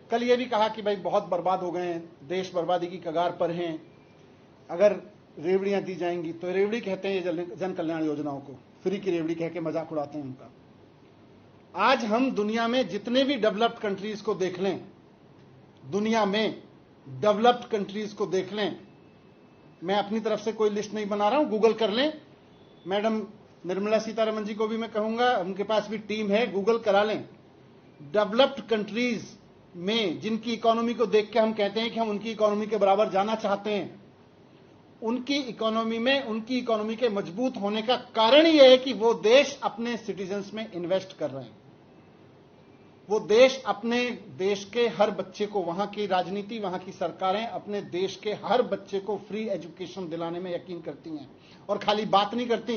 कल ये भी कहा कि भाई बहुत बर्बाद हो गए हैं, देश बर्बादी की कगार पर हैं, अगर रेवड़ियां दी जाएंगी तो। रेवड़ी कहते हैं ये जन कल्याण योजनाओं को, फ्री की रेवड़ी कह के मजाक उड़ाते हैं उनका। आज हम दुनिया में जितने भी डेवलप्ड कंट्रीज को देख लें, दुनिया में डेवलप्ड कंट्रीज को देख लें, मैं अपनी तरफ से कोई लिस्ट नहीं बना रहा हूं, गूगल कर लें। मैडम निर्मला सीतारमण जी को भी मैं कहूंगा, उनके पास भी टीम है, गूगल करा लें। डेवलप्ड कंट्रीज में जिनकी इकोनॉमी को देख के हम कहते हैं कि हम उनकी इकोनॉमी के बराबर जाना चाहते हैं, उनकी इकोनॉमी में, उनकी इकोनॉमी के मजबूत होने का कारण यह है कि वो देश अपने सिटीजन्स में इन्वेस्ट कर रहे हैं। वो देश अपने देश के हर बच्चे को, वहां की राजनीति, वहां की सरकारें अपने देश के हर बच्चे को फ्री एजुकेशन दिलाने में यकीन करती हैं। और खाली बात नहीं करती,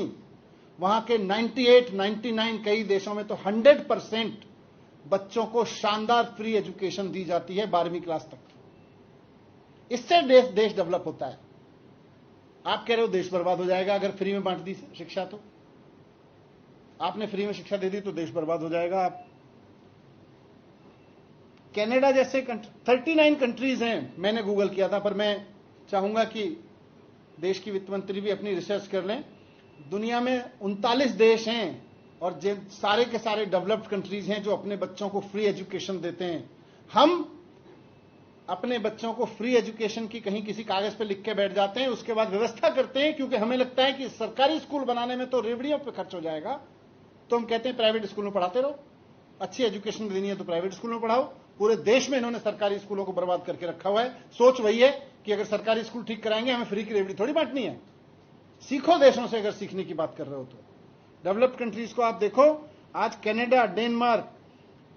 वहां के 98, 99 कई देशों में तो 100% बच्चों को शानदार फ्री एजुकेशन दी जाती है 12वीं क्लास तक। इससे देश डेवलप होता है। आप कह रहे हो देश बर्बाद हो जाएगा अगर फ्री में बांट दी शिक्षा, तो आपने फ्री में शिक्षा दे दी तो देश बर्बाद हो जाएगा। आप कनाडा जैसे 39 कंट्रीज हैं, मैंने गूगल किया था, पर मैं चाहूंगा कि देश की वित्त मंत्री भी अपनी रिसर्च कर लें। दुनिया में 39 देश हैं और सारे के सारे डेवलप्ड कंट्रीज हैं जो अपने बच्चों को फ्री एजुकेशन देते हैं। हम अपने बच्चों को फ्री एजुकेशन की कहीं किसी कागज पे लिख के बैठ जाते हैं, उसके बाद व्यवस्था करते हैं, क्योंकि हमें लगता है कि सरकारी स्कूल बनाने में तो रेवड़ियों पे खर्च हो जाएगा, तो हम कहते हैं प्राइवेट स्कूल में पढ़ाते रहो। अच्छी एजुकेशन देनी है तो प्राइवेट स्कूल में पढ़ाओ। पूरे देश में इन्होंने सरकारी स्कूलों को बर्बाद करके रखा हुआ है। सोच वही है कि अगर सरकारी स्कूल ठीक कराएंगे, हमें फ्री की रेवड़ी थोड़ी बांटनी है। सीखो देशों से, अगर सीखने की बात कर रहे हो तो। डेवलप्ड कंट्रीज को आप देखो, आज कनाडा, डेनमार्क,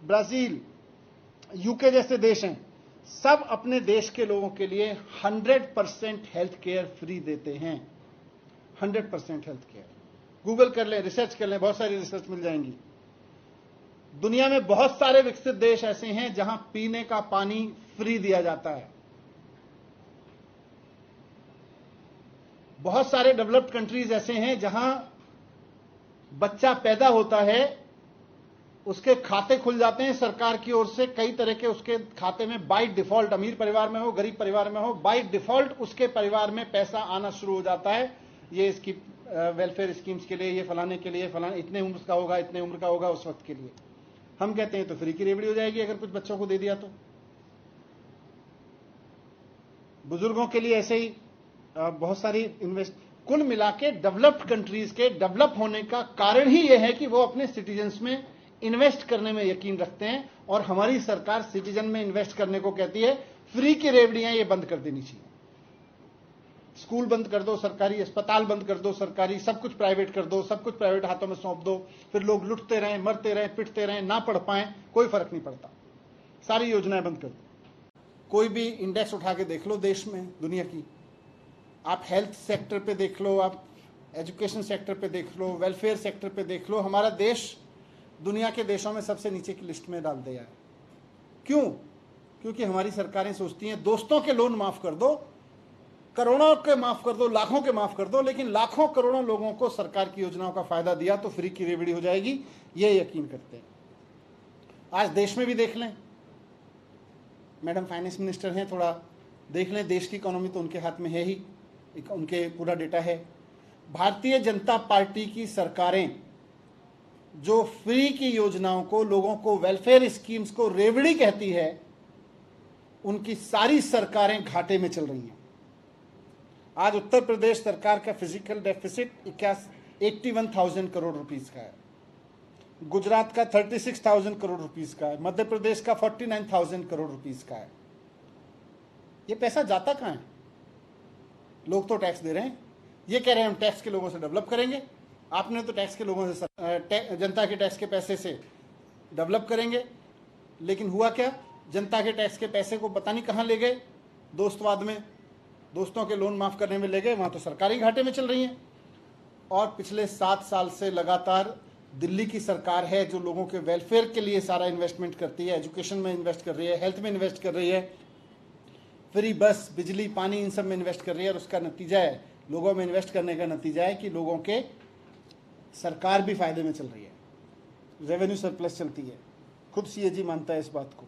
ब्राजील, यूके जैसे देश हैं, सब अपने देश के लोगों के लिए 100% हेल्थ केयर फ्री देते हैं। 100% हेल्थ केयर। गूगल कर लें, रिसर्च कर लें, बहुत सारी रिसर्च मिल जाएंगी। दुनिया में बहुत सारे विकसित देश ऐसे हैं जहां पीने का पानी फ्री दिया जाता है। बहुत सारे डेवलप्ड कंट्रीज ऐसे हैं जहां बच्चा पैदा होता है, उसके खाते खुल जाते हैं सरकार की ओर से, कई तरह के उसके खाते में बाय डिफॉल्ट, अमीर परिवार में हो, गरीब परिवार में हो, बाय डिफॉल्ट उसके परिवार में पैसा आना शुरू हो जाता है। ये इसकी वेलफेयर स्कीम्स के लिए, ये फलाने के लिए, फलाने इतने उम्र का होगा, इतने उम्र का होगा उस वक्त के लिए। हम कहते हैं तो फ्री की रेवड़ी हो जाएगी अगर कुछ बच्चों को दे दिया तो। बुजुर्गों के लिए ऐसे ही बहुत सारी इन्वेस्ट। कुल मिला के डेवलप्ड कंट्रीज के डेवलप होने का कारण ही यह है कि वो अपने सिटीजन्स में इन्वेस्ट करने में यकीन रखते हैं। और हमारी सरकार सिटीजन में इन्वेस्ट करने को कहती है। फ्री की रेवड़ियां ये बंद कर देनी चाहिए। स्कूल बंद कर दो सरकारी, अस्पताल बंद कर दो सरकारी, सब कुछ प्राइवेट कर दो, सब कुछ प्राइवेट हाथों में सौंप दो, फिर लोग लुटते रहें, मरते रहें, पिटते रहें, ना पढ़ पाएं, कोई फर्क नहीं पड़ता। सारी योजनाएं बंद कर दो। कोई भी इंडेक्स उठा के देख लो देश में, दुनिया की, आप हेल्थ सेक्टर पे देख लो, आप एजुकेशन सेक्टर पे देख लो, वेलफेयर सेक्टर पे देख लो, हमारा देश दुनिया के देशों में सबसे नीचे की लिस्ट में डाल दिया है। क्यों? क्योंकि हमारी सरकारें सोचती हैं दोस्तों के लोन माफ कर दो, करोड़ों के माफ कर दो, लाखों के माफ कर दो, लेकिन लाखों करोड़ों लोगों को सरकार की योजनाओं का फायदा दिया तो फ्री की रेवड़ी हो जाएगी, ये यकीन करते हैं। आज देश में भी देख लें, मैडम फाइनेंस मिनिस्टर हैं, थोड़ा देख लें, देश की इकोनॉमी तो उनके हाथ में है ही, उनके पूरा डेटा है। भारतीय जनता पार्टी की सरकारें जो फ्री की योजनाओं को, लोगों को, वेलफेयर स्कीम्स को रेवड़ी कहती है, उनकी सारी सरकारें घाटे में चल रही हैं। आज उत्तर प्रदेश सरकार का फिजिकल डेफिसिट 81,000 करोड़ रुपीस का है, गुजरात का 36,000 करोड़ रुपीस का है, मध्य प्रदेश का 49,000 करोड़ रुपीस का है। ये पैसा जाता कहाँ है? लोग तो टैक्स दे रहे हैं, ये कह रहे हैं हम टैक्स के लोगों से डेवलप करेंगे। आपने तो टैक्स के लोगों से, जनता के टैक्स के पैसे से डेवलप करेंगे, लेकिन हुआ क्या? जनता के टैक्स के पैसे को पता नहीं कहाँ ले गए, दोस्तवाद में, दोस्तों के लोन माफ करने में ले गए, वहां तो सरकारी घाटे में चल रही हैं। और पिछले 7 साल से लगातार दिल्ली की सरकार है जो लोगों के वेलफेयर के लिए सारा इन्वेस्टमेंट करती है, एजुकेशन में इन्वेस्ट कर रही है, हेल्थ में इन्वेस्ट कर रही है, फ्री बस, बिजली, पानी, इन सब में इन्वेस्ट कर रही है। और उसका नतीजा है, लोगों में इन्वेस्ट करने का नतीजा है कि लोगों के सरकार भी फायदे में चल रही है, रेवेन्यू सरप्लस चलती है। खुद सीएजी मानता है इस बात को।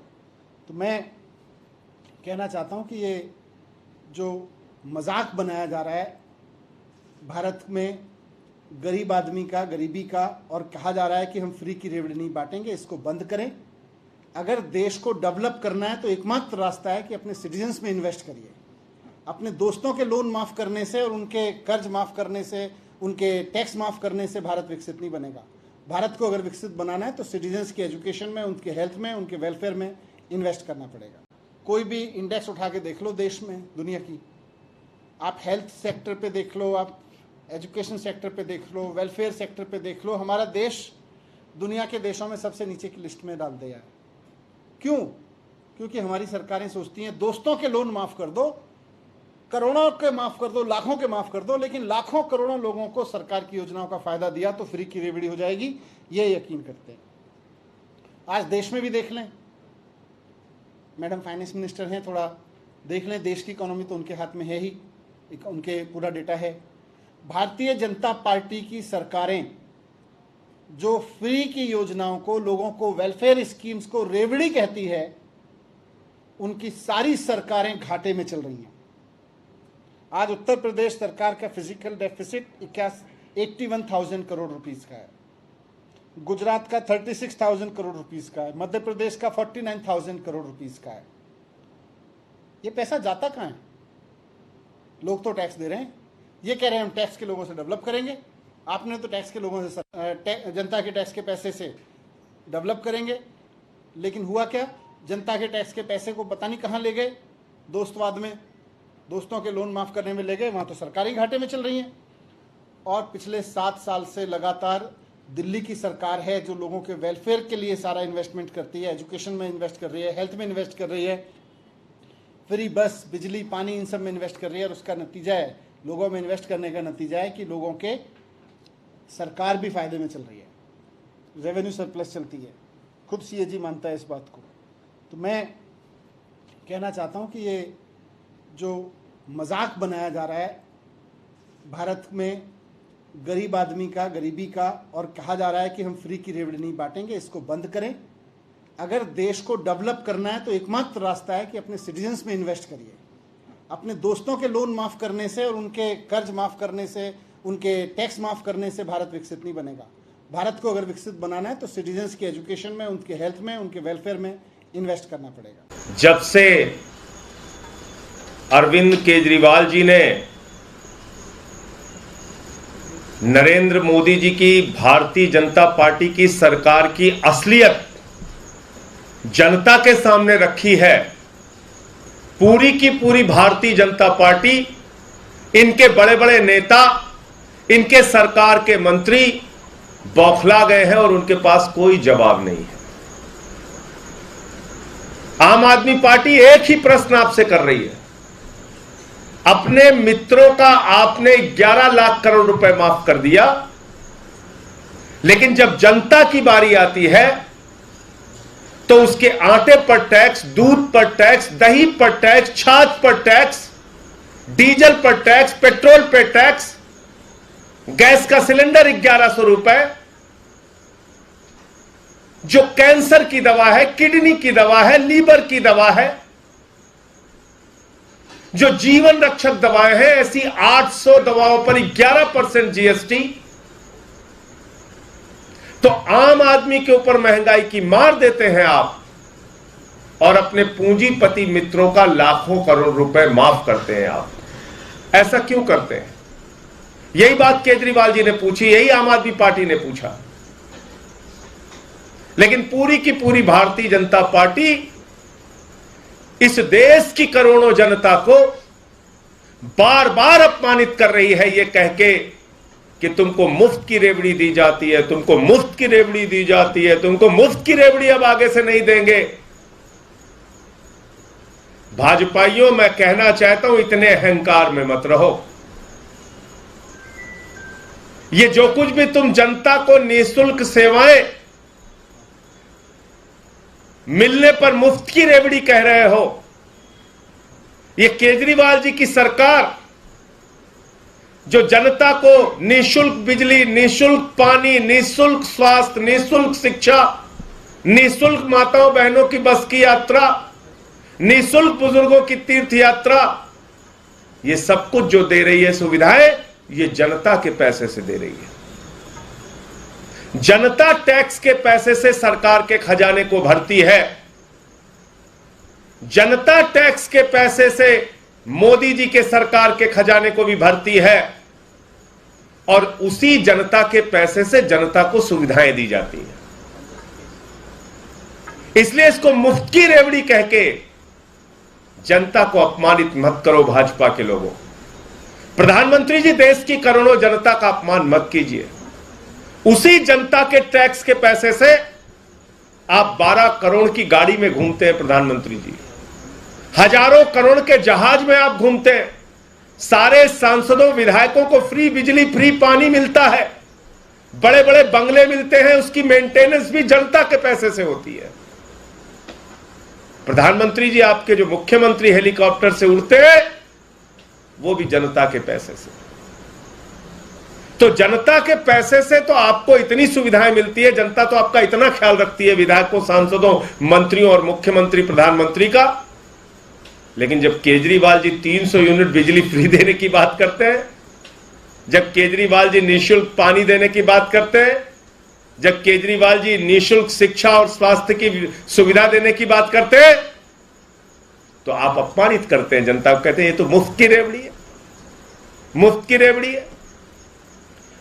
तो मैं कहना चाहता हूं कि ये जो मजाक बनाया जा रहा है भारत में गरीब आदमी का, गरीबी का, और कहा जा रहा है कि हम फ्री की रेवड़ी नहीं बांटेंगे, इसको बंद करें। अगर देश को डेवलप करना है तो एकमात्र रास्ता है कि अपने सिटीजन्स में इन्वेस्ट करिए। अपने दोस्तों के लोन माफ करने से और उनके कर्ज माफ करने से, उनके टैक्स माफ करने से भारत विकसित नहीं बनेगा। भारत को अगर विकसित बनाना है तो सिटीजन्स की एजुकेशन में, उनके हेल्थ में, उनके वेलफेयर में इन्वेस्ट करना पड़ेगा। कोई भी इंडेक्स उठा के देख लो देश में, दुनिया की, आप हेल्थ सेक्टर पे देख लो, आप एजुकेशन सेक्टर पे देख लो, वेलफेयर सेक्टर पे देख लो, हमारा देश दुनिया के देशों में सबसे नीचे की लिस्ट में डाल दिया है। क्यों? क्योंकि हमारी सरकारें सोचती हैं दोस्तों के लोन माफ कर दो, करोड़ों के माफ कर दो, लाखों के माफ कर दो, लेकिन लाखों करोड़ों लोगों को सरकार की योजनाओं का फायदा दिया तो फ्री की रेवड़ी हो जाएगी, ये यकीन करते हैं। आज देश में भी देख लें, मैडम फाइनेंस मिनिस्टर हैं, थोड़ा देख लें, देश की इकोनॉमी तो उनके हाथ में है ही, उनके पूरा डेटा है। भारतीय जनता पार्टी की सरकारें जो फ्री की योजनाओं को, लोगों को, वेलफेयर स्कीम्स को रेवड़ी कहती है, उनकी सारी सरकारें घाटे में चल रही हैं। आज उत्तर प्रदेश सरकार का फिजिकल डेफिसिट 81,000 करोड़ रुपीस का है, गुजरात का 36,000 करोड़ रुपीस का है, मध्य प्रदेश का 49,000 करोड़ रुपीस का है। ये पैसा जाता कहाँ है? लोग तो टैक्स दे रहे हैं, ये कह रहे हैं हम टैक्स के लोगों से डेवलप करेंगे। आपने तो टैक्स के लोगों से, जनता के टैक्स के पैसे से डेवलप करेंगे, लेकिन हुआ क्या? जनता के टैक्स के पैसे को पता नहीं कहाँ ले गए, दोस्तवाद में, दोस्तों के लोन माफ करने में ले गए, वहाँ तो सरकारी घाटे में चल रही हैं। और पिछले 7 साल से लगातार दिल्ली की सरकार है जो लोगों के वेलफेयर के लिए सारा इन्वेस्टमेंट करती है, एजुकेशन में इन्वेस्ट कर रही है, हेल्थ में इन्वेस्ट कर रही है, फ्री बस, बिजली, पानी, इन सब में इन्वेस्ट कर रही है। और उसका नतीजा है, लोगों में इन्वेस्ट करने का नतीजा है कि लोगों के सरकार भी फायदे में चल रही है, रेवेन्यू सरप्लस चलती है। खुद सीएजी मानता है इस बात को। तो मैं कहना चाहता हूं कि ये जो मजाक बनाया जा रहा है भारत में गरीब आदमी का, गरीबी का, और कहा जा रहा है कि हम फ्री की रेवड़ी नहीं बांटेंगे, इसको बंद करें। अगर देश को डेवलप करना है तो एकमात्र रास्ता है कि अपने सिटीजन्स में इन्वेस्ट करिए। अपने दोस्तों के लोन माफ करने से और उनके कर्ज माफ करने से, उनके टैक्स माफ करने से भारत विकसित नहीं बनेगा। भारत को अगर विकसित बनाना है तो सिटीजन्स की एजुकेशन में, उनके हेल्थ में, उनके वेलफेयर में इन्वेस्ट करना पड़ेगा। जब से अरविंद केजरीवाल जी ने नरेंद्र मोदी जी की भारतीय जनता पार्टी की सरकार की असलियत जनता के सामने रखी है, पूरी की पूरी भारतीय जनता पार्टी, इनके बड़े बड़े नेता, इनके सरकार के मंत्री बौखला गए हैं और उनके पास कोई जवाब नहीं है। आम आदमी पार्टी एक ही प्रश्न आपसे कर रही है, अपने मित्रों का आपने 11 लाख करोड़ रुपए माफ कर दिया, लेकिन जब जनता की बारी आती है तो उसके आटे पर टैक्स, दूध पर टैक्स, दही पर टैक्स, छाछ पर टैक्स, डीजल पर टैक्स, पेट्रोल पर टैक्स, गैस का सिलेंडर 1100 रुपए, जो कैंसर की दवा है, किडनी की दवा है, लीवर की दवा है, जो जीवन रक्षक दवाएं हैं, ऐसी 800 दवाओं पर 11% जीएसटी। तो आम आदमी के ऊपर महंगाई की मार देते हैं आप, और अपने पूंजीपति मित्रों का लाखों करोड़ रुपए माफ करते हैं आप। ऐसा क्यों करते हैं? यही बात केजरीवाल जी ने पूछी, यही आम आदमी पार्टी ने पूछा, लेकिन पूरी की पूरी भारतीय जनता पार्टी इस देश की करोड़ों जनता को बार बार अपमानित कर रही है, यह कह के कि तुमको मुफ्त की रेवड़ी दी जाती है, तुमको मुफ्त की रेवड़ी दी जाती है, तुमको मुफ्त की रेवड़ी अब आगे से नहीं देंगे। भाजपाइयों, मैं कहना चाहता हूं, इतने अहंकार में मत रहो। ये जो कुछ भी तुम जनता को निःशुल्क सेवाएं मिलने पर मुफ्त की रेवड़ी कह रहे हो, ये केजरीवाल जी की सरकार जो जनता को निःशुल्क बिजली, निःशुल्क पानी, निःशुल्क स्वास्थ्य, निःशुल्क शिक्षा, निःशुल्क माताओं बहनों की बस की यात्रा, निःशुल्क बुजुर्गों की तीर्थ यात्रा, ये सब कुछ जो दे रही है सुविधाएं, ये जनता के पैसे से दे रही है। जनता टैक्स के पैसे से सरकार के खजाने को भरती है। जनता टैक्स के पैसे से मोदी जी के सरकार के खजाने को भी भरती है और उसी जनता के पैसे से जनता को सुविधाएं दी जाती है। इसलिए इसको मुफ्त की रेवड़ी कह के जनता को अपमानित मत करो भाजपा के लोगों। प्रधानमंत्री जी, देश की करोड़ों जनता का अपमान मत कीजिए। उसी जनता के टैक्स के पैसे से आप 12 करोड़ की गाड़ी में घूमते हैं प्रधानमंत्री जी, हजारों करोड़ के जहाज में आप घूमते हैं, सारे सांसदों विधायकों को फ्री बिजली फ्री पानी मिलता है, बड़े बड़े बंगले मिलते हैं, उसकी मेंटेनेंस भी जनता के पैसे से होती है। प्रधानमंत्री जी, आपके जो मुख्यमंत्री हेलीकॉप्टर से उड़ते हैं वो भी जनता के पैसे से। तो जनता के पैसे से तो आपको इतनी सुविधाएं मिलती है, जनता तो आपका इतना ख्याल रखती है, विधायकों, सांसदों, मंत्रियों और मुख्यमंत्री प्रधानमंत्री का। लेकिन जब केजरीवाल जी 300 यूनिट बिजली फ्री देने की बात करते हैं, जब केजरीवाल जी निःशुल्क पानी देने की बात करते हैं, जब केजरीवाल जी निःशुल्क शिक्षा और स्वास्थ्य की सुविधा देने की बात करते हैं, तो आप अपमानित करते हैं जनता को, कहते हैं ये तो मुफ्त की रेवड़ी है, मुफ्त की रेवड़ी है।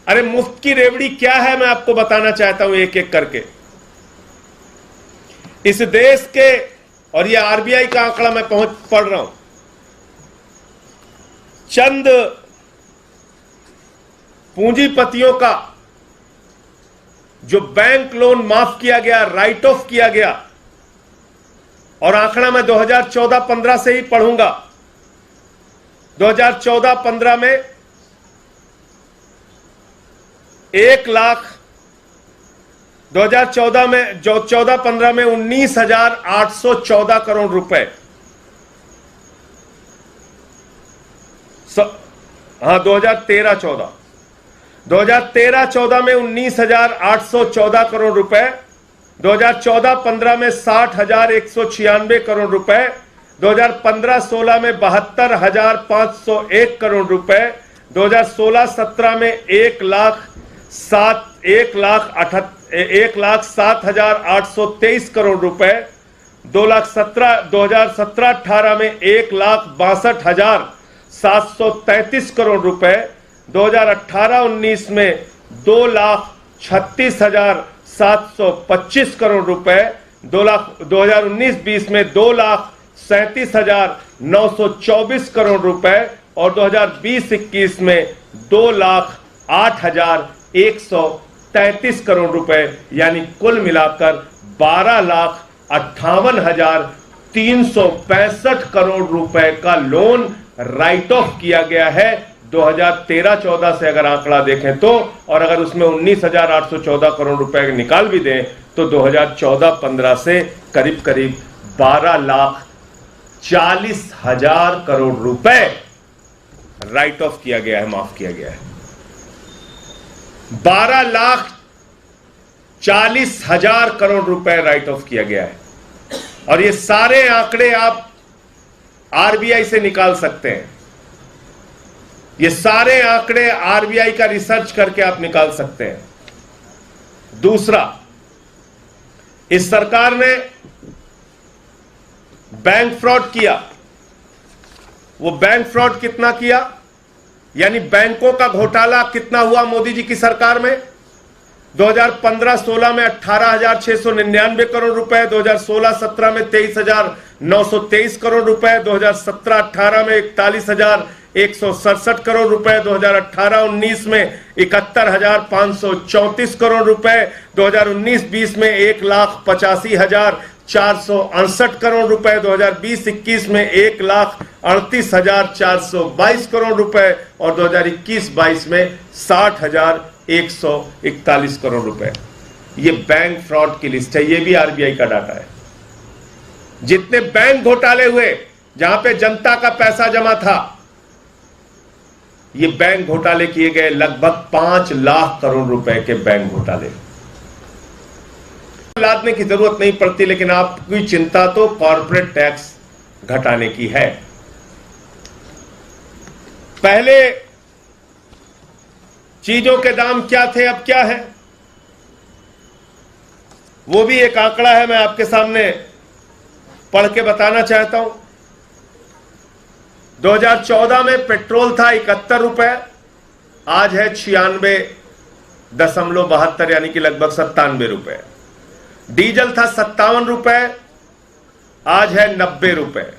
अरे मुफ्त की रेवड़ी क्या है, मैं आपको बताना चाहता हूं एक एक करके। इस देश के, और ये आरबीआई का आंकड़ा मैं पढ़ रहा हूं, चंद पूंजीपतियों का जो बैंक लोन माफ किया गया, राइट ऑफ किया गया, और आंकड़ा मैं 2014-15 से ही पढ़ूंगा। 2014-15 में 2014 में 14-15 में 19,814 करोड़ रुपए, हाँ 2013-14 में 19,814 करोड़ रुपए, 2014-15 में 60,196 करोड़ रुपए, 2015-16 में 72,501 करोड़ रुपए, 2016-17 में 1,07,823 करोड़ रुपए, 2017-18 में 1,62,733 करोड़ रुपए, 2018-19 में 2,36,725 करोड़ रुपए, 2019-20 में 2,37,924 करोड़ रुपए और 2020-21 में 2,08,133 करोड़ रुपए, यानी कुल मिलाकर 12,58,365 करोड़ रुपए का लोन राइट ऑफ किया गया है 2013-14 से अगर आंकड़ा देखें तो। और अगर उसमें 19,814 करोड़ रुपए निकाल भी दें तो 2014-15 से करीब करीब 12,40,000 करोड़ रुपए राइट ऑफ किया गया है, माफ किया गया है। 12,40,000 करोड़ रुपए राइट ऑफ किया गया है। और ये सारे आंकड़े आप आरबीआई से निकाल सकते हैं, ये सारे आंकड़े आरबीआई का रिसर्च करके आप निकाल सकते हैं। दूसरा, इस सरकार ने बैंक फ्रॉड किया। वो बैंक फ्रॉड कितना किया, यानी बैंकों का घोटाला कितना हुआ मोदी जी की सरकार में? 2015-16 में 18,699 करोड़ रुपए, 2016-17 में 23,923 करोड़ रुपए, 2017-18 में 41,167 करोड़ रुपए, 2018-19 में 71,534 करोड़ रुपए, 2019-20 में 1,85,468 करोड़ रुपए, 2020-21 में 1,38,422 करोड़ रुपए और 2021-22 में 60,141 करोड़ रुपए। ये बैंक फ्रॉड की लिस्ट है, ये भी आरबीआई का डाटा है। जितने बैंक घोटाले हुए जहां पे जनता का पैसा जमा था, ये बैंक घोटाले किए गए लगभग 5 लाख करोड़ रुपए के बैंक घोटाले। लादने की जरूरत नहीं पड़ती, लेकिन आपकी चिंता तो कॉर्पोरेट टैक्स घटाने की है। पहले चीजों के दाम क्या थे, अब क्या है, वो भी एक आंकड़ा है, मैं आपके सामने पढ़ के बताना चाहता हूं। 2014 में पेट्रोल था 71 रुपए, आज है 96.72 यानी कि लगभग 97 रुपए। डीजल था 57 रुपए, आज है 90 रुपए।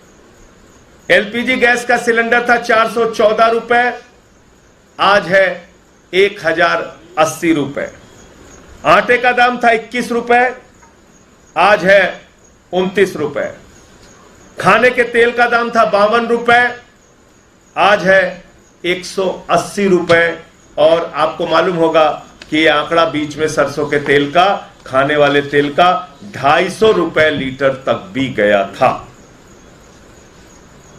एलपीजी गैस का सिलेंडर था 414 रुपए, आज है 1080 रुपए। आटे का दाम था 21 रुपए, आज है 29 रुपए। खाने के तेल का दाम था 52 रुपए, आज है 180 रुपए। और आपको मालूम होगा कि यह आंकड़ा बीच में सरसों के तेल का, खाने वाले तेल का 250 रुपए लीटर तक भी गया था।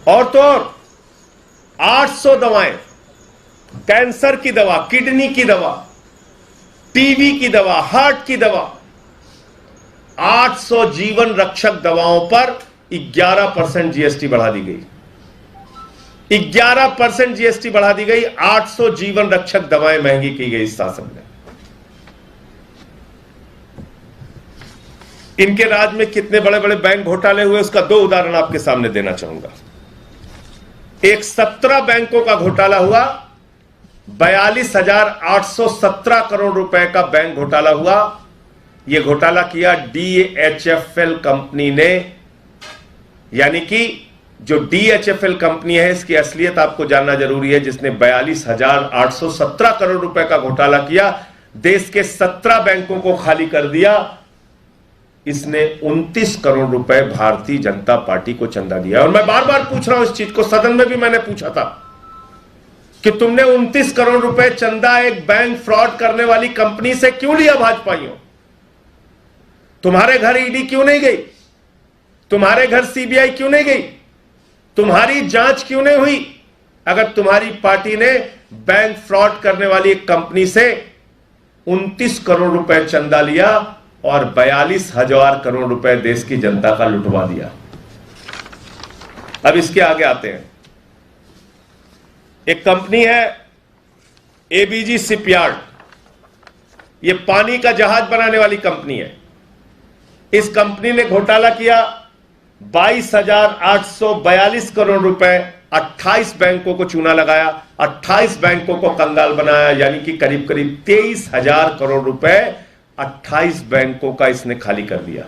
और तो और 800 दवाएं, कैंसर की दवा, किडनी की दवा, टीबी की दवा, हार्ट की दवा, 800 जीवन रक्षक दवाओं पर 11% जीएसटी बढ़ा दी गई। 11% जीएसटी बढ़ा दी गई। 800 जीवन रक्षक दवाएं महंगी की गई इस शासन में। इनके राज में कितने बड़े बड़े बैंक घोटाले हुए, उसका 2 उदाहरण आपके सामने देना चाहूंगा। एक 17 बैंकों का घोटाला हुआ, 42,817 करोड़ रुपए का बैंक घोटाला हुआ। यह घोटाला किया डीएचएफएल कंपनी ने, यानी कि जो डीएचएफएल कंपनी है, इसकी असलियत आपको जानना जरूरी है, जिसने 42,817 करोड़ रुपए का घोटाला किया, देश के 17 बैंकों को खाली कर दिया। इसने 29 करोड़ रुपए भारतीय जनता पार्टी को चंदा दिया। और मैं बार बार पूछ रहा हूं इस चीज को, सदन में भी मैंने पूछा था कि तुमने 29 करोड़ रुपए चंदा एक बैंक फ्रॉड करने वाली कंपनी से क्यों लिया भाजपाइयों? तुम्हारे घर ईडी क्यों नहीं गई? तुम्हारे घर सीबीआई क्यों नहीं गई? तुम्हारी जांच क्यों नहीं हुई? अगर तुम्हारी पार्टी ने बैंक फ्रॉड करने वाली एक कंपनी से 29 करोड़ रुपए चंदा लिया और 42,000 करोड़ रुपए देश की जनता का लुटवा दिया। अब इसके आगे आते हैं। एक कंपनी है एबीजी शिपयार्ड, यह पानी का जहाज बनाने वाली कंपनी है। इस कंपनी ने घोटाला किया, 22,842 करोड़ रुपए, 28 बैंकों को चूना लगाया, 28 बैंकों को कंगाल बनाया, यानी कि करीब करीब 23,000 करोड़ रुपए 28 बैंकों का इसने खाली कर दिया।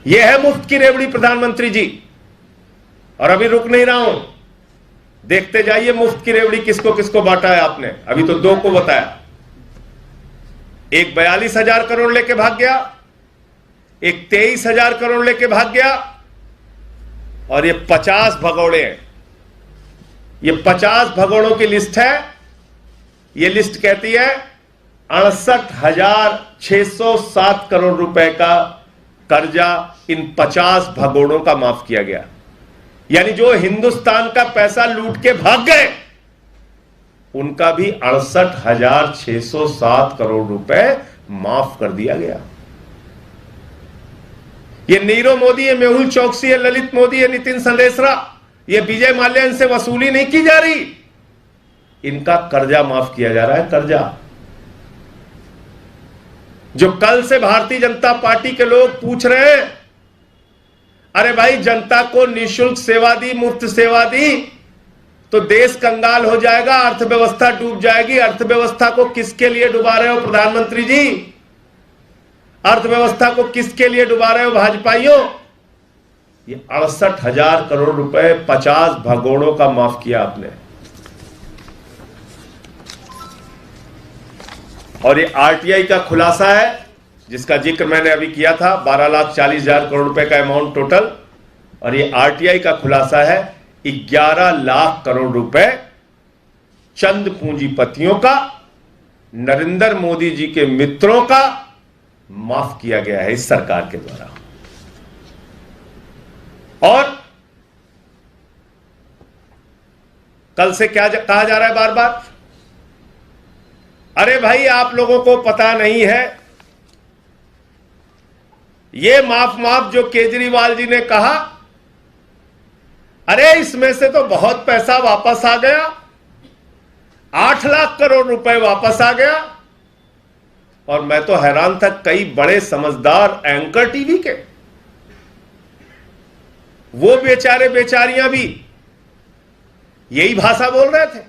यह है मुफ्त की रेवड़ी प्रधानमंत्री जी। और अभी रुक नहीं रहा हूं, देखते जाइए मुफ्त की रेवड़ी किसको किसको बांटा है आपने। अभी तो 2 को बताया, एक 42,000 करोड़ लेके भाग गया, एक 23,000 करोड़ लेके भाग गया, और ये 50 भगौड़े हैं। ये 50 भगौड़ों की लिस्ट है। ये लिस्ट कहती है 68,607 करोड़ रुपए का कर्जा इन 50 भगोड़ों का माफ किया गया। यानी जो हिंदुस्तान का पैसा लूट के भाग गए, उनका भी 68,607 करोड़ रुपए माफ कर दिया गया। ये नीरव मोदी है, मेहुल चौकसी है, ललित मोदी है, नितिन संदेशरा, ये विजय माल्या, इनसे वसूली नहीं की जा रही, इनका कर्जा माफ किया जा रहा है। कर्जा जो कल से भारतीय जनता पार्टी के लोग पूछ रहे हैं, अरे भाई जनता को निःशुल्क सेवा दी, मुफ्त सेवा दी तो देश कंगाल हो जाएगा, अर्थव्यवस्था डूब जाएगी। अर्थव्यवस्था को किसके लिए डुबा रहे हो प्रधानमंत्री जी? अर्थव्यवस्था को किसके लिए डुबा रहे हो भाजपाइयों? ये 68,000 करोड़ रुपए 50 भगोड़ों का माफ किया आपने। और ये आरटीआई का खुलासा है, जिसका जिक्र मैंने अभी किया था, 12,40,000 करोड़ रुपए का अमाउंट टोटल। और ये आरटीआई का खुलासा है 11 लाख करोड़ रुपए चंद पूंजीपतियों का, नरेंद्र मोदी जी के मित्रों का माफ किया गया है इस सरकार के द्वारा। और कल से क्या कहा जा रहा है बार बार, अरे भाई आप लोगों को पता नहीं है ये माफ जो केजरीवाल जी ने कहा, अरे इसमें से तो बहुत पैसा वापस आ गया, 8 लाख करोड़ रुपए वापस आ गया। और मैं तो हैरान था, कई बड़े समझदार एंकर टीवी के वो बेचारे बेचारियां भी यही भाषा बोल रहे थे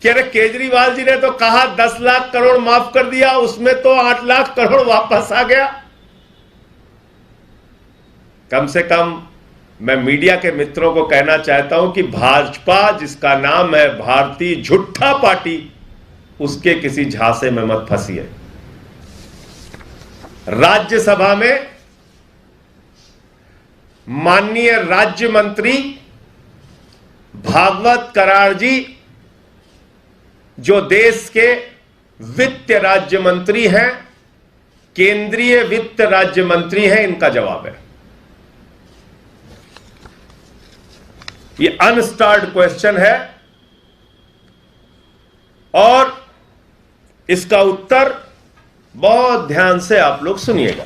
कि अरे केजरीवाल जी ने तो कहा 10 लाख करोड़ माफ कर दिया, उसमें तो 8 लाख करोड़ वापस आ गया। कम से कम मैं मीडिया के मित्रों को कहना चाहता हूं कि भाजपा, जिसका नाम है भारतीय झूठा पार्टी, उसके किसी झांसे में मत फंसिए। राज्यसभा में माननीय राज्य मंत्री भागवत कराड़ जी, जो देश के वित्त राज्य मंत्री हैं, केंद्रीय वित्त राज्य मंत्री हैं, इनका जवाब है। ये अनस्टार्ड क्वेश्चन है और इसका उत्तर बहुत ध्यान से आप लोग सुनिएगा।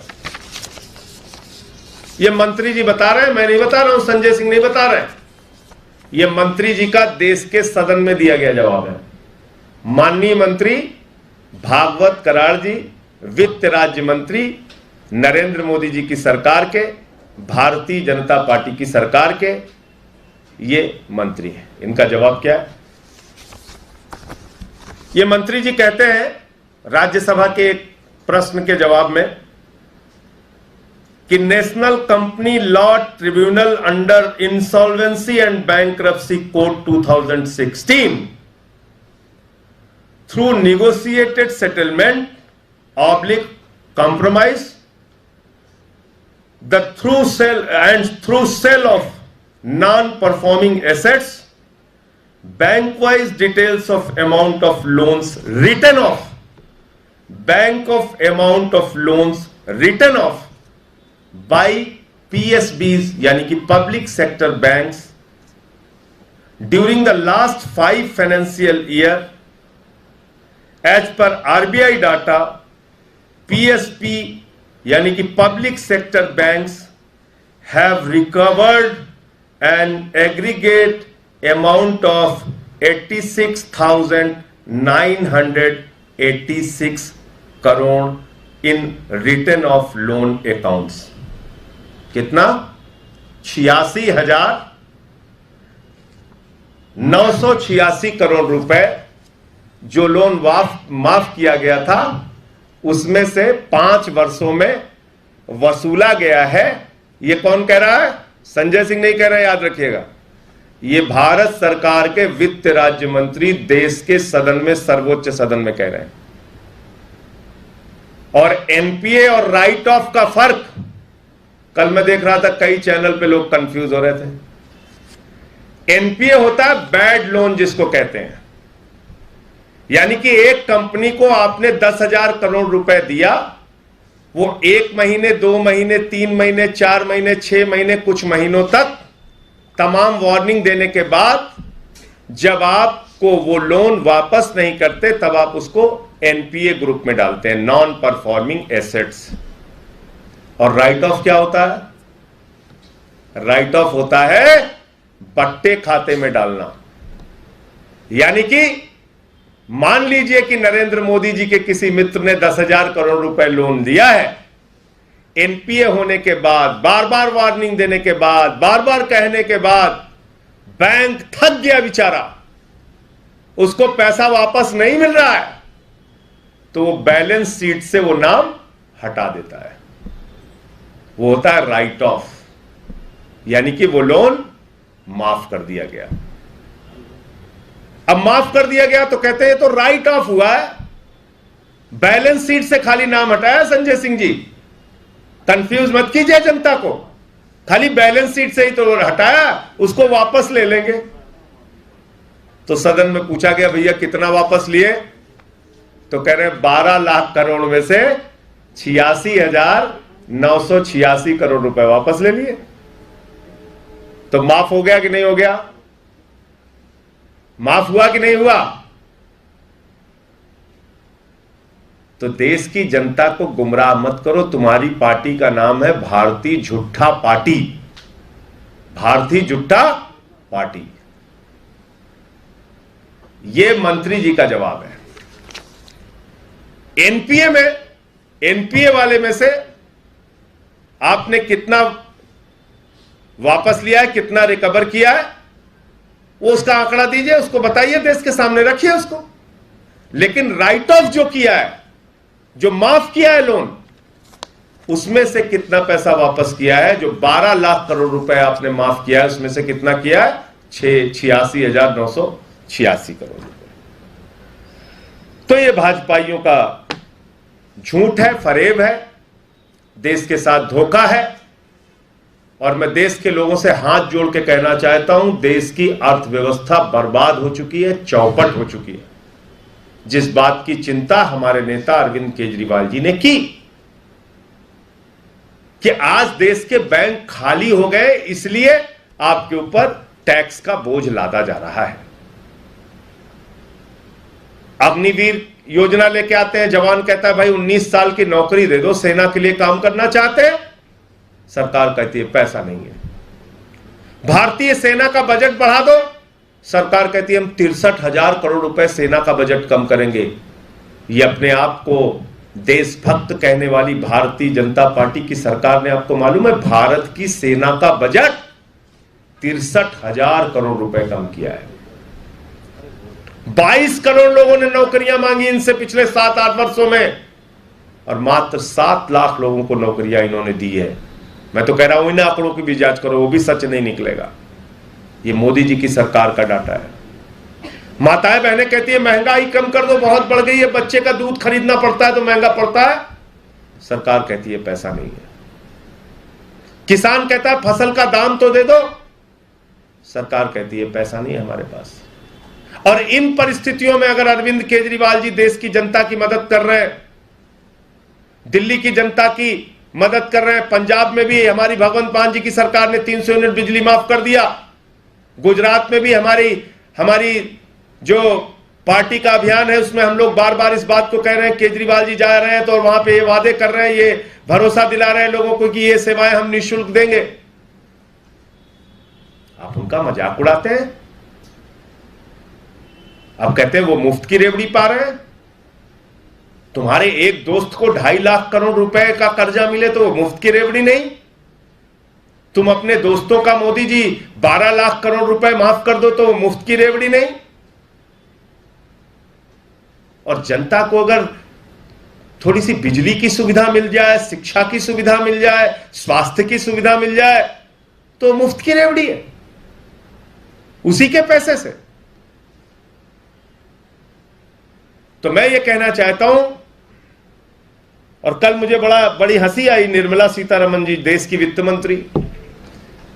ये मंत्री जी बता रहे हैं, मैं नहीं बता रहा हूं, संजय सिंह नहीं बता रहे हैं। ये मंत्री जी का देश के सदन में दिया गया जवाब है। माननीय मंत्री भागवत कराड़ जी, वित्त राज्य मंत्री, नरेंद्र मोदी जी की सरकार के, भारतीय जनता पार्टी की सरकार के ये मंत्री हैं। इनका जवाब क्या है? ये मंत्री जी कहते हैं राज्यसभा के एक प्रश्न के जवाब में कि national company law tribunal under insolvency and bankruptcy code 2016 through negotiated settlement oblique compromise, through sale of non-performing assets, bank-wise details of amount of loans written off, by PSBs यानी कि public sector banks during the last 5 financial year, as per RBI data, PSP यानी कि public sector banks have recovered an aggregate amount of 86,986 crore in written off loan accounts. कितना? 86,986 करोड़ रुपए जो loan माफ किया गया था, उसमें से 5 वर्षों में वसूला गया है। यह कौन कह रहा है? संजय सिंह नहीं कह रहा, याद रखिएगा। यह भारत सरकार के वित्त राज्य मंत्री देश के सदन में, सर्वोच्च सदन में कह रहे हैं। और एनपीए और राइट ऑफ का फर्क, कल मैं देख रहा था कई चैनल पे लोग कंफ्यूज हो रहे थे। एनपीए होता है बैड लोन जिसको कहते हैं, यानी कि एक कंपनी को आपने 10,000 करोड़ रुपए दिया, वो 1 महीने, 2 महीने, 3 महीने, 4 महीने, 6 महीने, कुछ महीनों तक तमाम वार्निंग देने के बाद जब आपको वो लोन वापस नहीं करते, तब आप उसको एनपीए ग्रुप में डालते हैं, नॉन परफॉर्मिंग एसेट्स। और राइट ऑफ क्या होता है? राइट ऑफ होता है बट्टे खाते में डालना। यानी कि मान लीजिए कि नरेंद्र मोदी जी के किसी मित्र ने 10,000 करोड़ रुपए लोन दिया है, एनपीए होने के बाद, बार बार वार्निंग देने के बाद, बार बार कहने के बाद बैंक थक गया बेचारा, उसको पैसा वापस नहीं मिल रहा है, तो वो बैलेंस शीट से वो नाम हटा देता है। वो होता है राइट ऑफ, यानी कि वो लोन माफ कर दिया गया। अब माफ कर दिया गया तो कहते हैं तो राइट ऑफ हुआ है, बैलेंस शीट से खाली नाम हटाया। संजय सिंह जी, कंफ्यूज मत कीजिए जनता को, खाली बैलेंस शीट से ही तो हटाया, उसको वापस ले लेंगे। तो सदन में पूछा गया, भैया कितना वापस लिए? तो कह रहे 12 लाख करोड़ में से 86,986 करोड़ रुपए वापस ले लिए। तो माफ हो गया कि नहीं हो गया? माफ हुआ कि नहीं हुआ? तो तो देश की जनता को गुमराह मत करो। तुम्हारी पार्टी का नाम है भारतीय झूठा पार्टी, भारतीय झूठा पार्टी। यह मंत्री जी का जवाब है। एनपीए वाले में से आपने कितना वापस लिया है, कितना रिकवर किया है, वो उसका आंकड़ा दीजिए, उसको बताइए, देश के सामने रखिए उसको। लेकिन राइट ऑफ जो किया है, जो माफ किया है लोन, उसमें से कितना पैसा वापस किया है? जो 12 लाख करोड़ रुपए आपने माफ किया है, उसमें से कितना किया है? 86,986 करोड़ रुपए। तो ये भाजपाइयों का झूठ है, फरेब है, देश के साथ धोखा है। और मैं देश के लोगों से हाथ जोड़ के कहना चाहता हूं, देश की अर्थव्यवस्था बर्बाद हो चुकी है, चौपट हो चुकी है। जिस बात की चिंता हमारे नेता अरविंद केजरीवाल जी ने की कि आज देश के बैंक खाली हो गए, इसलिए आपके ऊपर टैक्स का बोझ लादा जा रहा है। अग्निवीर योजना लेके आते हैं, जवान कहता है भाई 19 साल की नौकरी दे दो, सेना के लिए काम करना चाहते हैं। सरकार कहती है पैसा नहीं है। भारतीय सेना का बजट बढ़ा दो, सरकार कहती है हम 63,000 करोड़ रुपए सेना का बजट कम करेंगे। ये अपने आप को देशभक्त कहने वाली भारतीय जनता पार्टी की सरकार ने, आपको मालूम है, भारत की सेना का बजट 63,000 करोड़ रुपए कम किया है। 22 करोड़ लोगों ने नौकरियां मांगी इनसे पिछले 7-8 वर्षों में, और मात्र 7 लाख लोगों को नौकरियां इन्होंने दी है। मैं तो कह रहा हूं इन आंकड़ों की भी जांच करो, वो भी सच नहीं निकलेगा। ये मोदी जी की सरकार का डाटा है। माताएं बहनें कहती है महंगाई कम कर दो, बहुत बढ़ गई है, बच्चे का दूध खरीदना पड़ता है तो महंगा पड़ता है। सरकार कहती है पैसा नहीं है। किसान कहता है फसल का दाम तो दे दो, सरकार कहती है पैसा नहीं है हमारे पास। और इन परिस्थितियों में अगर अरविंद केजरीवाल जी देश की जनता की मदद कर रहे हैं, दिल्ली की जनता की मदद कर रहे हैं, पंजाब में भी हमारी भगवंत मान जी की सरकार ने 300 यूनिट बिजली माफ कर दिया, गुजरात में भी हमारी जो पार्टी का अभियान है उसमें हम लोग बार बार इस बात को कह रहे हैं, केजरीवाल जी जा रहे हैं तो वहां पे ये वादे कर रहे हैं, ये भरोसा दिला रहे हैं लोगों को कि ये सेवाएं हम निःशुल्क देंगे। आप उनका मजाक उड़ाते हैं। आप कहते हैं वो मुफ्त की रेवड़ी पा रहे हैं। तुम्हारे एक दोस्त को 2.5 लाख करोड़ रुपए का कर्जा मिले तो वो मुफ्त की रेवड़ी नहीं। तुम अपने दोस्तों का मोदी जी 12 लाख करोड़ रुपए माफ कर दो तो वो मुफ्त की रेवड़ी नहीं। और जनता को अगर थोड़ी सी बिजली की सुविधा मिल जाए, शिक्षा की सुविधा मिल जाए, स्वास्थ्य की सुविधा मिल जाए तो मुफ्त की रेवड़ी है, उसी के पैसे से। तो मैं ये कहना चाहता हूं, और कल मुझे बड़ी हंसी आई, निर्मला सीतारमण जी देश की वित्त मंत्री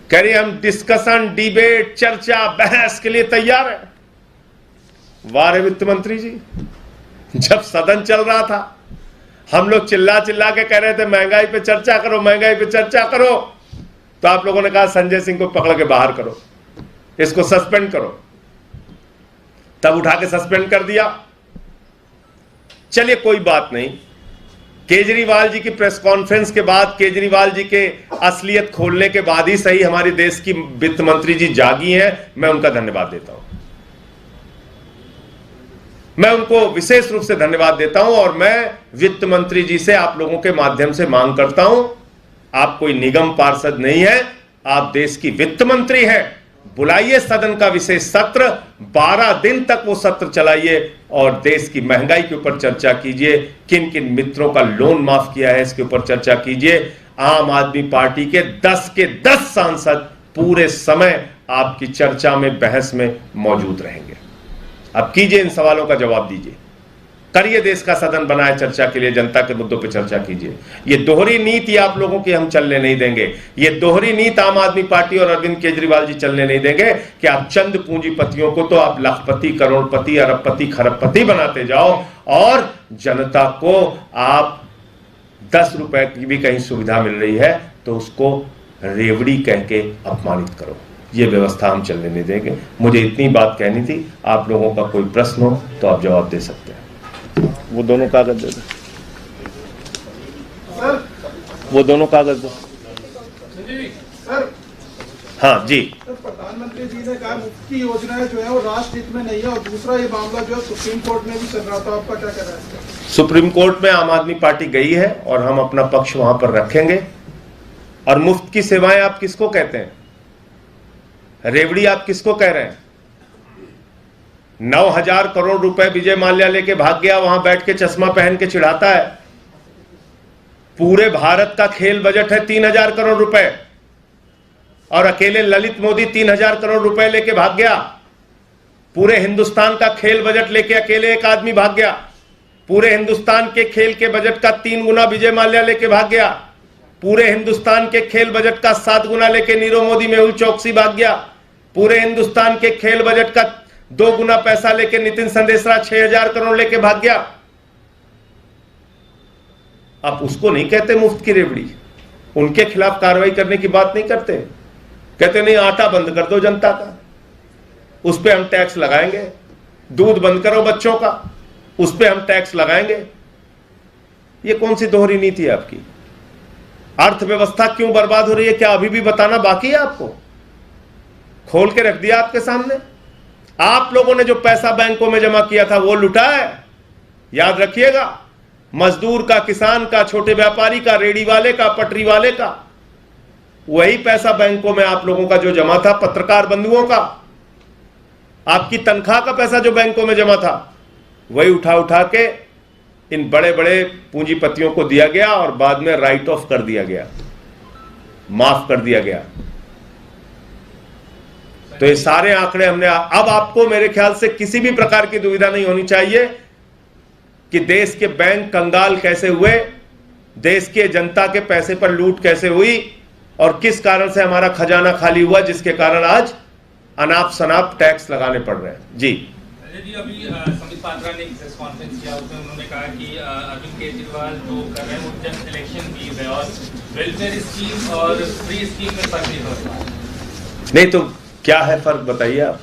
कह रही हम डिस्कशन, डिबेट, चर्चा, बहस के लिए तैयार हैं। वाह रे वित्त मंत्री जी, जब सदन चल रहा था हम लोग चिल्ला चिल्ला के कह रहे थे महंगाई पे चर्चा करो, महंगाई पे चर्चा करो, तो आप लोगों ने कहा संजय सिंह को पकड़ के बाहर करो, इसको सस्पेंड करो। तब उठा के सस्पेंड कर दिया। चलिए कोई बात नहीं, केजरीवाल जी की प्रेस कॉन्फ्रेंस के बाद, केजरीवाल जी के असलियत खोलने के बाद ही सही हमारी देश की वित्त मंत्री जी जागी हैं। मैं उनका धन्यवाद देता हूं, मैं उनको विशेष रूप से धन्यवाद देता हूं। और मैं वित्त मंत्री जी से आप लोगों के माध्यम से मांग करता हूं, आप कोई निगम पार्षद नहीं है, आप देश की वित्त मंत्री हैं। बुलाइए सदन का विशेष सत्र, 12 दिन तक वो सत्र चलाइए और देश की महंगाई के ऊपर चर्चा कीजिए, किन किन मित्रों का लोन माफ किया है इसके ऊपर चर्चा कीजिए। आम आदमी पार्टी के 10 सांसद पूरे समय आपकी चर्चा में, बहस में मौजूद रहेंगे। अब कीजिए, इन सवालों का जवाब दीजिए, करिए, देश का सदन बनाए चर्चा के लिए, जनता के मुद्दों पर चर्चा कीजिए। ये दोहरी नीति आप लोगों की हम चलने नहीं देंगे। ये दोहरी नीति आम आदमी पार्टी और अरविंद केजरीवाल जी चलने नहीं देंगे कि आप चंद पूंजीपतियों को तो आप लाखपति, करोड़पति, अरबपति, खरबपति बनाते जाओ और जनता को आप 10 रुपए की भी कहीं सुविधा मिल रही है तो उसको रेवड़ी कह के अपमानित करो। ये व्यवस्था हम चलने नहीं देंगे। मुझे इतनी बात कहनी थी। आप लोगों का कोई प्रश्न हो तो आप जवाब दे सकते हैं। वो दोनों कागज दे दो। वो दोनों कागज दो। सर, हाँ जी। सर, प्रधानमंत्री जी ने कहा मुफ्त की योजनाएं जो है वो राष्ट्र हित में नहीं है, और दूसरा ये मामला जो है सुप्रीम कोर्ट में भी चल रहा था, आपका क्या कहना है? सुप्रीम कोर्ट में आम आदमी पार्टी गई है और हम अपना पक्ष वहां पर रखेंगे। और मुफ्त की सेवाएं आप किसको कहते हैं? रेवड़ी आप किसको कह रहे हैं? 9,000 करोड़ रुपए विजय माल्या लेके भाग गया, वहां बैठ के चश्मा पहन के चिढ़ाता है। पूरे भारत का खेल बजट है 3,000 करोड़ रुपए, और अकेले ललित मोदी 3,000 करोड़ रुपए लेके भाग गया। पूरे हिंदुस्तान का खेल बजट लेके अकेले एक आदमी भाग गया। पूरे हिंदुस्तान के खेल के बजट का 3 गुना विजय माल्या लेके भाग गया। पूरे हिंदुस्तान के खेल बजट का 7 गुना लेके नीरव मोदी, मेहुल चौकसी भाग गया। पूरे हिंदुस्तान के खेल बजट का 2 गुना पैसा लेके नितिन संदेशरा 6,000 करोड़ लेके भाग गया। आप उसको नहीं कहते मुफ्त की रेवड़ी? उनके खिलाफ कार्रवाई करने की बात नहीं करते? कहते नहीं आटा बंद कर दो जनता का, उस पर हम टैक्स लगाएंगे। दूध बंद करो बच्चों का, उस पर हम टैक्स लगाएंगे। ये कौन सी दोहरी नीति है आपकी? अर्थव्यवस्था क्यों बर्बाद हो रही है, क्या अभी भी बताना बाकी है आपको? खोल के रख दिया आपके सामने। आप लोगों ने जो पैसा बैंकों में जमा किया था वो लुटा है, याद रखिएगा। मजदूर का, किसान का, छोटे व्यापारी का, रेडी वाले का, पटरी वाले का, वही पैसा बैंकों में आप लोगों का जो जमा था, पत्रकार बंधुओं का, आपकी तनख्वाह का पैसा जो बैंकों में जमा था, वही उठा उठा के इन बड़े बड़े पूंजीपतियों को दिया गया और बाद में राइट ऑफ कर दिया गया, माफ कर दिया गया। तो ये सारे आंकड़े हमने, अब आपको मेरे ख्याल से किसी भी प्रकार की दुविधा नहीं होनी चाहिए कि देश के बैंक कंगाल कैसे हुए, देश के जनता के पैसे पर लूट कैसे हुई, और किस कारण से हमारा खजाना खाली हुआ, जिसके कारण आज अनाप शनाप टैक्स लगाने पड़ रहे हैं। जी जी, अभी संबित पात्रा ने प्रेस कॉन्फ्रेंस किया, उसमें उन्होंने कहा कि अरविंद केजरीवाल जो कर रहे हैं वो जस्ट इलेक्शन की है, और वेलफेयर स्कीम और फ्री स्कीम में फर्क नहीं हो रहा। नहीं तो क्या है फर्क, बताइए आप।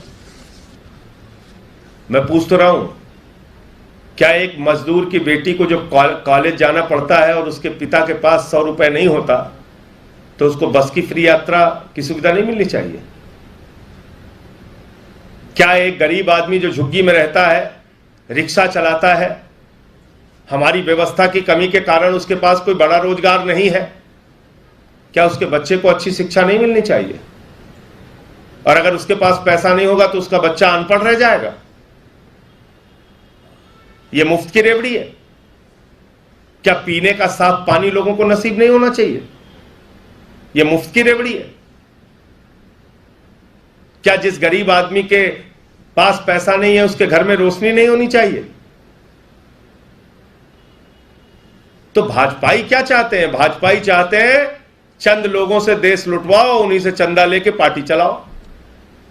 मैं पूछ तो रहा हूं, क्या एक मजदूर की बेटी को जो कॉलेज जाना पड़ता है और उसके पिता के पास 100 रुपए नहीं होता, तो उसको बस की फ्री यात्रा की सुविधा नहीं मिलनी चाहिए? क्या एक गरीब आदमी जो झुग्गी में रहता है, रिक्शा चलाता है, हमारी व्यवस्था की कमी के कारण उसके पास कोई बड़ा रोजगार नहीं है, क्या उसके बच्चे को अच्छी शिक्षा नहीं मिलनी चाहिए? और अगर उसके पास पैसा नहीं होगा तो उसका बच्चा अनपढ़ रह जाएगा? यह मुफ्त की रेवड़ी है? क्या पीने का साफ पानी लोगों को नसीब नहीं होना चाहिए? यह मुफ्त की रेवड़ी है? क्या जिस गरीब आदमी के पास पैसा नहीं है उसके घर में रोशनी नहीं होनी चाहिए? तो भाजपाई क्या चाहते हैं? भाजपाई चाहते हैं चंद लोगों से देश लुटवाओ, उन्हीं से चंदा लेके पार्टी चलाओ।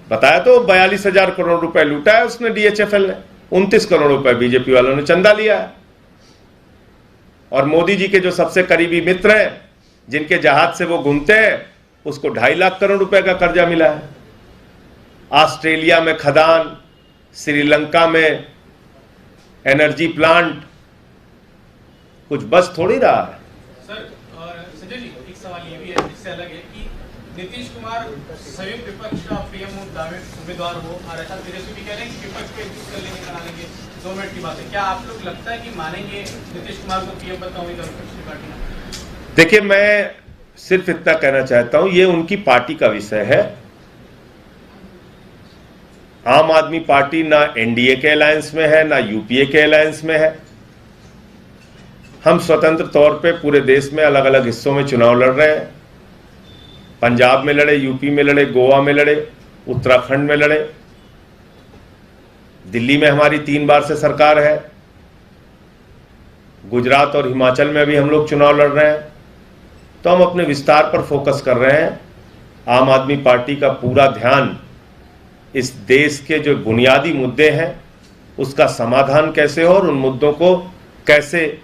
बताया तो 42,000 करोड़ रुपए लूटा है उसने, डीएचएफएल ने 29 करोड़ रुपए बीजेपी वालों ने चंदा लिया है। और मोदी जी के जो सबसे करीबी मित्र हैं, जिनके जहाज से वो घूमते हैं, उसको 2.5 लाख करोड़ रुपए का कर्जा मिला है। ऑस्ट्रेलिया में खदान, श्रीलंका में एनर्जी प्लांट, कुछ बस थोड़ी रहा है। सर संजय जी, एक सवाल ये भी है जिससे अलग है कि नीतीश कुमार संयुक्त विपक्ष का पीएम उम्मीदवार हो, और ऐसा तेजस्वी भी कह रहे हैं कि विपक्ष को एकजुट कर लेंगे, करा लेंगे। 2 मिनट की बात है, क्या आप लोग लगता है कि मानेंगे नीतीश कुमार को पीएम पद का उम्मीदवार विपक्ष की पार्टी में? देखिए, मैं सिर्फ इतना कहना चाहता हूं, ये उनकी पार्टी का विषय है। आम आदमी पार्टी ना एनडीए के अलायंस में है, ना यूपीए के अलायंस में है। हम स्वतंत्र तौर पे पूरे देश में अलग अलग हिस्सों में चुनाव लड़ रहे हैं। पंजाब में लड़े, यूपी में लड़े, गोवा में लड़े, उत्तराखंड में लड़े, दिल्ली में हमारी 3 बार से सरकार है, गुजरात और हिमाचल में अभी हम लोग चुनाव लड़ रहे हैं। तो हम अपने विस्तार पर फोकस कर रहे हैं। आम आदमी पार्टी का पूरा ध्यान इस देश के जो बुनियादी मुद्दे हैं उसका समाधान कैसे हो, और उन मुद्दों को कैसे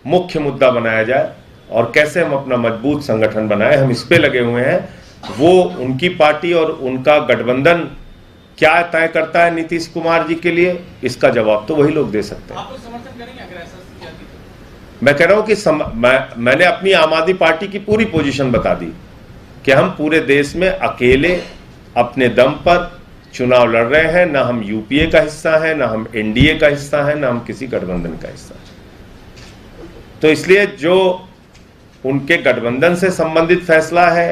मुख्य मुद्दा बनाया जाए, और कैसे हम अपना मजबूत संगठन बनाए, हम इस पे लगे हुए हैं। वो उनकी पार्टी और उनका गठबंधन क्या तय करता है नीतीश कुमार जी के लिए, इसका जवाब तो वही लोग दे सकते हैं। आप लोग समर्थन करेंगे अगर ऐसा किया तो? मैं कह रहा हूं कि मैंने अपनी आम आदमी पार्टी की पूरी पोजीशन बता दी कि हम पूरे देश में अकेले अपने दम पर चुनाव लड़ रहे हैं। ना हम यूपीए का हिस्सा हैं, ना हम एनडीए का हिस्सा हैं, ना हम किसी गठबंधन का हिस्सा हैं। तो इसलिए जो उनके गठबंधन से संबंधित फैसला है,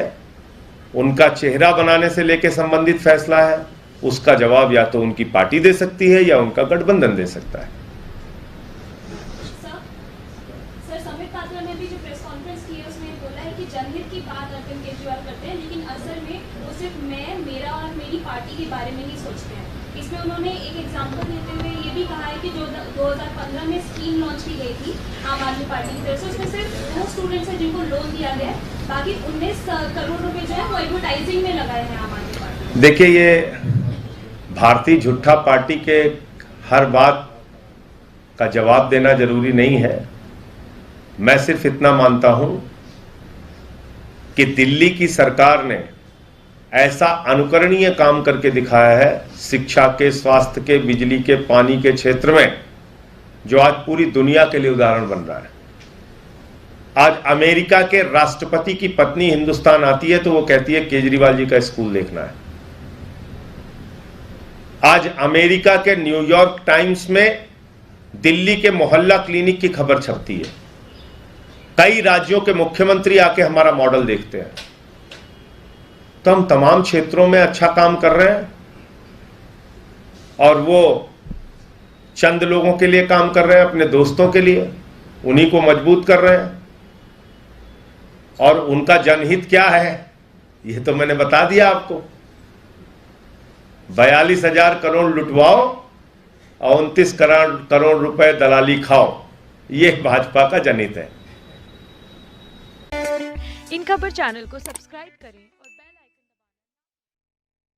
उनका चेहरा बनाने से लेकर संबंधित फैसला है, उसका जवाब या तो उनकी पार्टी दे सकती है या उनका गठबंधन दे सकता है। सर समित पात्रा ने भी जो प्रेस कॉन्फ्रेंस की है उसमें बोला है कि जनहित की बात अरविंद केजरीवाल करते हैं, लेकिन असल में वो सिर्फ मेरा और मेरी पार्टी के बारे में ही सोचते हैं। इसमें उन्होंने एक एग्जांपल देते हुए ये भी कहा है कि जो 2015 में स्कीम लॉन्च की गई थी आम आदमी पार्टी की तरफ से, उसमें सिर्फ वो स्टूडेंट्स हैं जिनको लोन दिया गया है, बाकी 19 करोड़ रुपए जो है वो एडवर्टाइजिंग में लगाए हैं आम आदमी पार्टी। देखिए, ये भारतीय झूठा पार्टी के हर बात का जवाब देना जरूरी नहीं है। मैं सिर्फ इतना मानता हूं कि दिल्ली की सरकार ने ऐसा अनुकरणीय काम करके दिखाया है शिक्षा के, स्वास्थ्य के, बिजली के, पानी के क्षेत्र में, जो आज पूरी दुनिया के लिए उदाहरण बन रहा है। आज अमेरिका के राष्ट्रपति की पत्नी हिंदुस्तान आती है तो वो कहती है केजरीवाल जी का स्कूल देखना है। आज अमेरिका के न्यूयॉर्क टाइम्स में दिल्ली के मोहल्ला क्लिनिक की खबर छपती है। कई राज्यों के मुख्यमंत्री आके हमारा मॉडल देखते हैं। तो हम तमाम क्षेत्रों में अच्छा काम कर रहे हैं और वो चंद लोगों के लिए काम कर रहे हैं, अपने दोस्तों के लिए, उन्हीं को मजबूत कर रहे हैं। और उनका जनहित क्या है ये तो मैंने बता दिया आपको। 42,000 करोड़ लुटवाओ और 29 करोड़ रुपए दलाली खाओ, ये भाजपा का जनहित है। इन खबर चैनल को सब्सक्राइब करें।